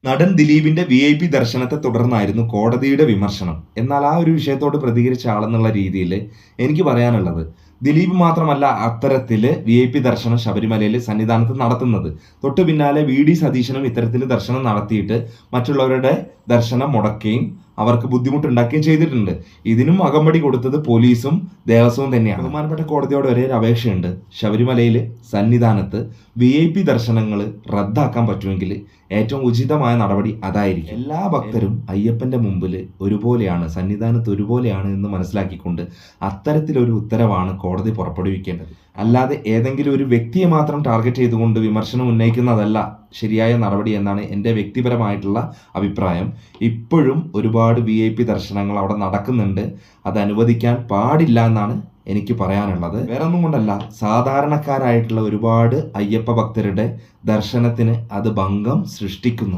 നടൻ ദിലീപിന്റെ VIP ദർശനത്തെ തുടർന്നായിരുന്നു കോടതിയുടെ വിമർശനം. എന്നാൽ ആ ഒരു വിഷയത്തോട് പ്രതികരിച്ച ആളെന്നുള്ള രീതിയിൽ എനിക്ക് പറയാനുള്ളത്, ദിലീപ് മാത്രമല്ല അത്തരത്തില് VIP ദർശനം ശബരിമലയിൽ സന്നിധാനത്ത് നടത്തുന്നത്. തൊട്ടു പിന്നാലെ VD സതീശനും ഇത്തരത്തിൽ ദർശനം നടത്തിയിട്ട് മറ്റുള്ളവരുടെ ദർശനം മുടക്കുകയും അവർക്ക് ബുദ്ധിമുട്ടുണ്ടാക്കുകയും ചെയ്തിട്ടുണ്ട്. ഇതിനും അകമ്പടി കൊടുത്തത് പോലീസും ദേവസ്വവും തന്നെയാണ്. ബഹുമാനപ്പെട്ട കോടതിയോട് ഒരേ ഒരു അപേക്ഷയുണ്ട്. ശബരിമലയിൽ സന്നിധാനത്ത് VIP ദർശനങ്ങൾ റദ്ദാക്കാൻ പറ്റുമെങ്കിൽ ഏറ്റവും ഉചിതമായ നടപടി അതായിരിക്കും. എല്ലാ ഭക്തരും അയ്യപ്പന്റെ മുമ്പിൽ ഒരുപോലെയാണ്, സന്നിധാനത്ത് ഒരുപോലെയാണ് എന്ന് മനസ്സിലാക്കിക്കൊണ്ട് അത്തരത്തിലൊരു ഉത്തരവാണ് കോടതി പുറപ്പെടുവിക്കേണ്ടത്. അല്ലാതെ ഏതെങ്കിലും ഒരു വ്യക്തിയെ മാത്രം ടാർഗറ്റ് ചെയ്തുകൊണ്ട് വിമർശനം ഉന്നയിക്കുന്നതല്ല ശരിയായ നടപടി എന്നാണ് എൻ്റെ വ്യക്തിപരമായിട്ടുള്ള അഭിപ്രായം. ഇപ്പോഴും ഒരുപാട് VIP ദർശനങ്ങൾ അവിടെ നടക്കുന്നുണ്ട്. അത് അനുവദിക്കാൻ പാടില്ല എന്നാണ് എനിക്ക് പറയാനുള്ളത്. വേറെ ഒന്നും കൊണ്ടല്ല, സാധാരണക്കാരായിട്ടുള്ള ഒരുപാട് അയ്യപ്പ ഭക്തരുടെ ദർശനത്തിന് അത് ഭംഗം സൃഷ്ടിക്കുന്നു.